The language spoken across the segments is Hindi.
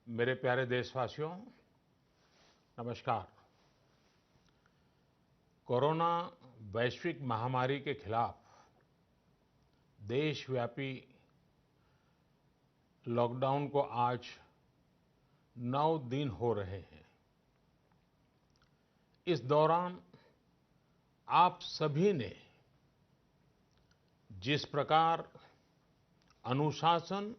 मेरे प्यारे देशवासियों, नमस्कार। कोरोना वैश्विक महामारी के खिलाफ देशव्यापी लॉकडाउन को आज 9 दिन हो रहे हैं। इस दौरान आप सभी ने जिस प्रकार अनुशासन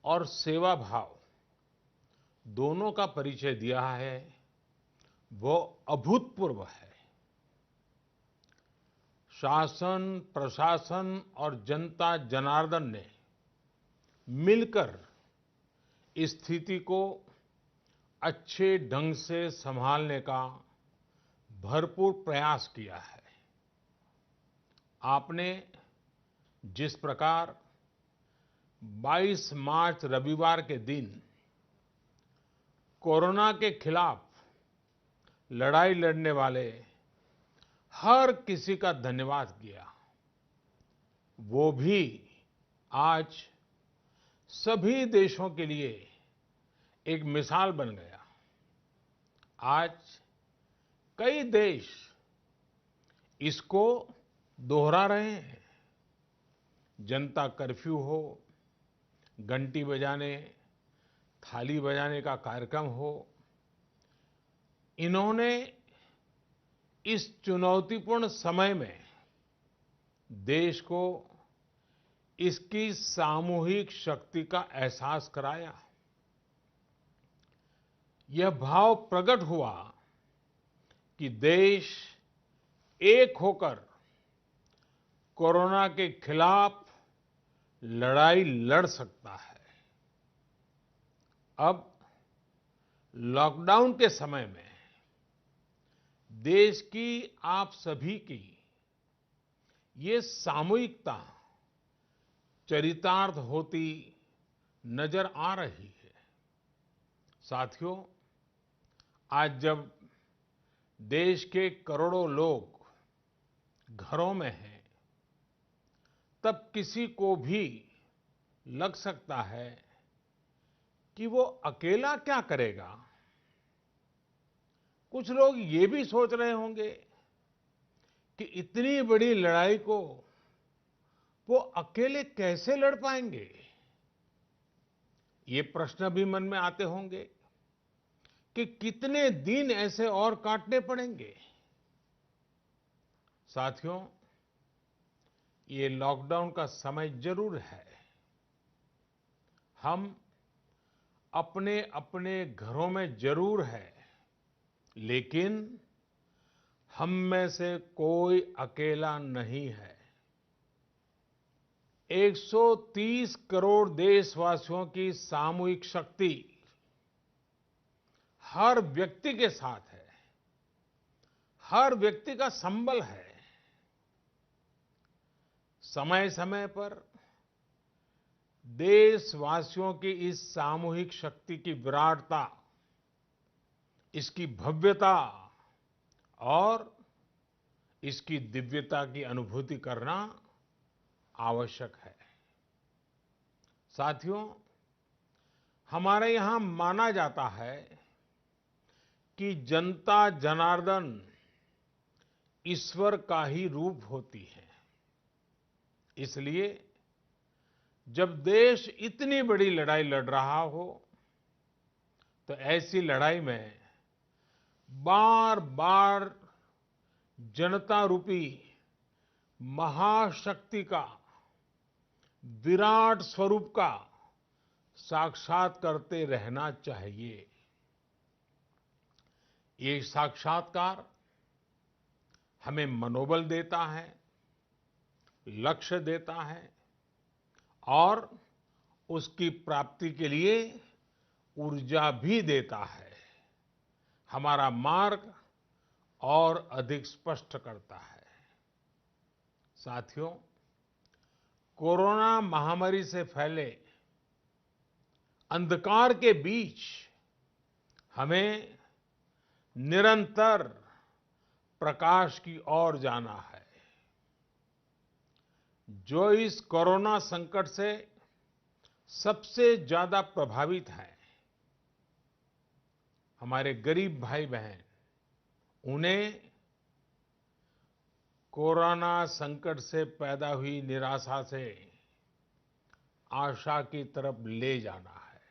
और सेवा भाव दोनों का परिचय दिया है, वो अभूतपूर्व है। शासन, प्रशासन और जनता जनार्दन ने मिलकर इस स्थिति को अच्छे ढंग से संभालने का भरपूर प्रयास किया है। आपने जिस प्रकार 22 मार्च रविवार के दिन कोरोना के खिलाफ लड़ाई लड़ने वाले हर किसी का धन्यवाद किया, वो भी आज सभी देशों के लिए एक मिसाल बन गया। आज कई देश इसको दोहरा रहे हैं। जनता कर्फ्यू हो, घंटी बजाने, थाली बजाने का कार्यक्रम हो, इन्होंने इस चुनौतीपूर्ण समय में देश को इसकी सामूहिक शक्ति का एहसास कराया। यह भाव प्रकट हुआ कि देश एक होकर कोरोना के खिलाफ लड़ाई लड़ सकता है। अब लॉकडाउन के समय में देश की आप सभी की ये सामूहिकता चरितार्थ होती नजर आ रही है। साथियों, आज जब देश के करोड़ों लोग घरों में हैं, तब किसी को भी लग सकता है कि वो अकेला क्या करेगा। कुछ लोग ये भी सोच रहे होंगे कि इतनी बड़ी लड़ाई को वो अकेले कैसे लड़ पाएंगे। ये प्रश्न भी मन में आते होंगे कि कितने दिन ऐसे और काटने पड़ेंगे। साथियों, ये लॉकडाउन का समय जरूर है। हम अपने अपने घरों में जरूर हैं, लेकिन हम में से कोई अकेला नहीं है। 130 करोड़ देशवासियों की सामूहिक शक्ति हर व्यक्ति के साथ है, हर व्यक्ति का संबल है। समय समय पर देशवासियों की इस सामूहिक शक्ति की विराटता, इसकी भव्यता और इसकी दिव्यता की अनुभूति करना आवश्यक है। साथियों, हमारे यहां माना जाता है कि जनता जनार्दन ईश्वर का ही रूप होती है। इसलिए जब देश इतनी बड़ी लड़ाई लड़ रहा हो, तो ऐसी लड़ाई में बार बार जनता रूपी महाशक्ति का, विराट स्वरूप का साक्षात करते रहना चाहिए। ये साक्षात्कार हमें मनोबल देता है, लक्ष्य देता है और उसकी प्राप्ति के लिए ऊर्जा भी देता है। हमारा मार्ग और अधिक स्पष्ट करता है। साथियों, कोरोना महामारी से फैले अंधकार के बीच हमें निरंतर प्रकाश की ओर जाना है। जो इस कोरोना संकट से सबसे ज्यादा प्रभावित है, हमारे गरीब भाई बहन, उन्हें कोरोना संकट से पैदा हुई निराशा से आशा की तरफ ले जाना है।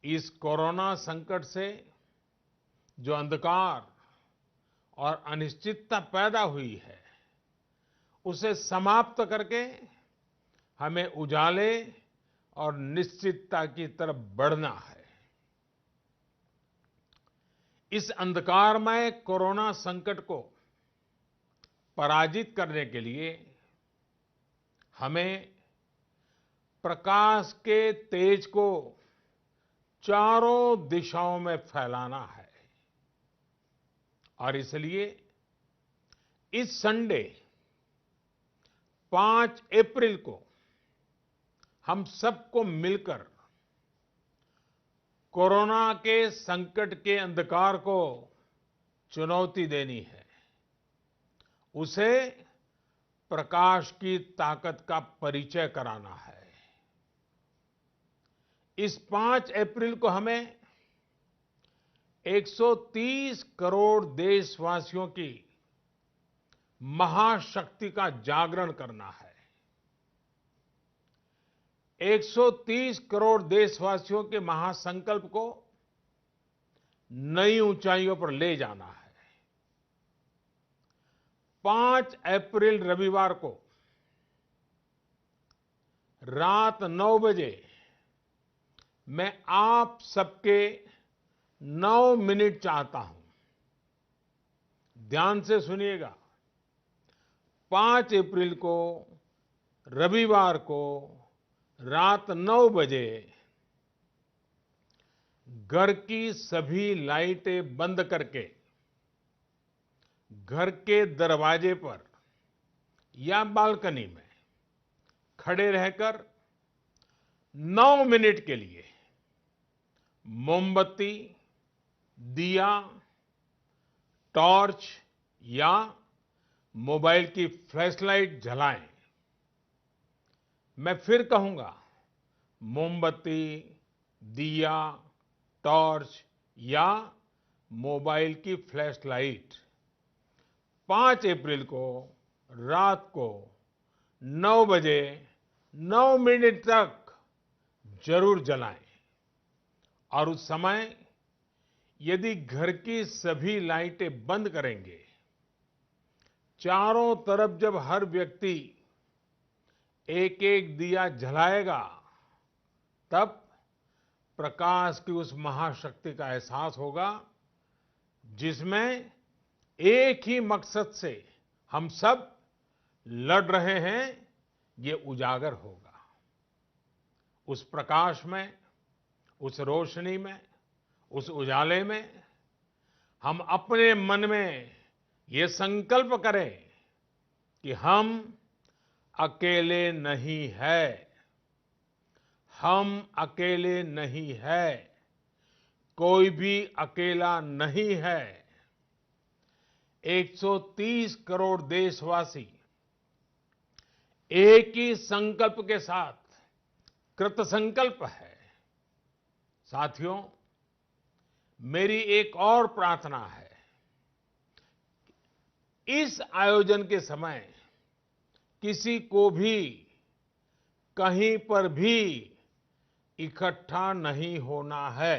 इस कोरोना संकट से जो अंधकार और अनिश्चितता पैदा हुई है, उसे समाप्त करके हमें उजाले और निश्चितता की तरफ बढ़ना है। इस अंधकारमय कोरोना संकट को पराजित करने के लिए हमें प्रकाश के तेज को चारों दिशाओं में फैलाना है। और इसलिए इस संडे 5 अप्रैल को हम सबको मिलकर कोरोना के संकट के अंधकार को चुनौती देनी है, उसे प्रकाश की ताकत का परिचय कराना है। इस 5 अप्रैल को हमें 130 करोड़ देशवासियों की महाशक्ति का जागरण करना है। 130 करोड़ देशवासियों के महासंकल्प को नई ऊंचाइयों पर ले जाना है। 5 अप्रैल रविवार को रात 9 बजे मैं आप सबके 9 मिनट चाहता हूं। ध्यान से सुनिएगा। 5 अप्रैल को रविवार को रात 9 बजे घर की सभी लाइटें बंद करके घर के दरवाजे पर या बालकनी में खड़े रहकर 9 मिनट के लिए मोमबत्ती, दिया, टॉर्च या मोबाइल की फ्लैशलाइट जलाएं। मैं फिर कहूंगा, मोमबत्ती, दिया, टॉर्च या मोबाइल की फ्लैशलाइट 5 अप्रैल को रात को 9 बजे 9 मिनट तक जरूर जलाएं। और उस समय यदि घर की सभी लाइटें बंद करेंगे, चारों तरफ जब हर व्यक्ति एक एक दिया जलाएगा, तब प्रकाश की उस महाशक्ति का एहसास होगा, जिसमें एक ही मकसद से हम सब लड़ रहे हैं, ये उजागर होगा। उस प्रकाश में, उस रोशनी में, उस उजाले में हम अपने मन में ये संकल्प करें कि हम अकेले नहीं हैं। हम अकेले नहीं हैं। कोई भी अकेला नहीं है। 130 करोड़ देशवासी एक ही संकल्प के साथ कृत संकल्प है। साथियों, मेरी एक और प्रार्थना है। इस आयोजन के समय किसी को भी कहीं पर भी इकट्ठा नहीं होना है।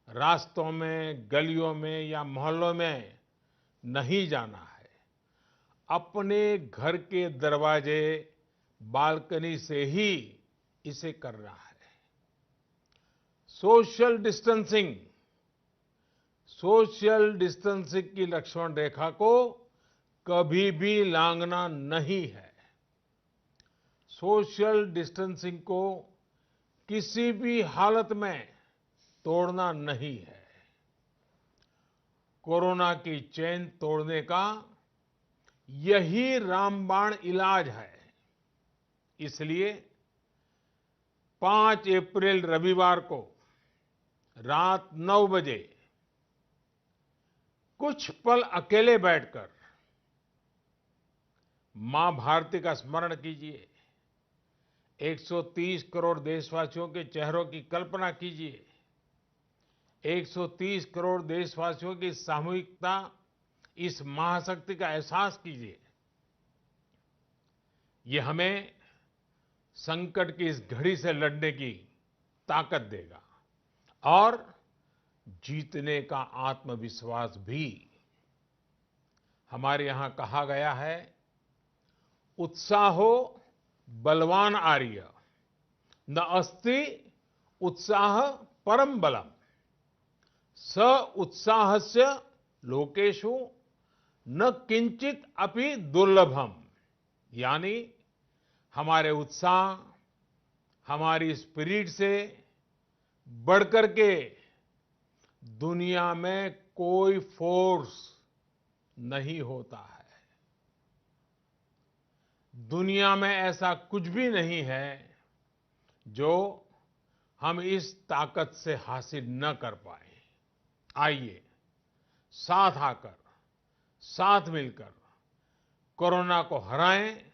रास्तों में, गलियों में या मोहल्लों में नहीं जाना है। अपने घर के दरवाजे, बालकनी से ही इसे करना है। सोशल डिस्टेंसिंग की लक्ष्मण रेखा को कभी भी लांघना नहीं है। सोशल डिस्टेंसिंग को किसी भी हालत में तोड़ना नहीं है। कोरोना की चेन तोड़ने का यही रामबाण इलाज है। इसलिए 5 अप्रैल रविवार को रात 9 बजे कुछ पल अकेले बैठकर मां भारती का स्मरण कीजिए। 130 करोड़ देशवासियों के चेहरों की कल्पना कीजिए 130 करोड़ देशवासियों की सामूहिकता, इस महाशक्ति का एहसास कीजिए। ये हमें संकट की इस घड़ी से लड़ने की ताकत देगा और जीतने का आत्मविश्वास भी। हमारे यहां कहा गया है, उत्साहो बलवान आर्य, न अस्ति उत्साह परम बलम, स उत्साहस्य लोकेषु न किंचित अपि दुर्लभम। यानी हमारे उत्साह, हमारी स्पिरिट से बढ़कर के दुनिया में कोई फोर्स नहीं होता है। दुनिया में ऐसा कुछ भी नहीं है जो हम इस ताकत से हासिल न कर पाए। आइए साथ आकर, साथ मिलकर कोरोना को हराएं,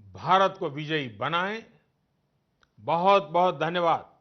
भारत को विजयी बनाएं। बहुत बहुत धन्यवाद।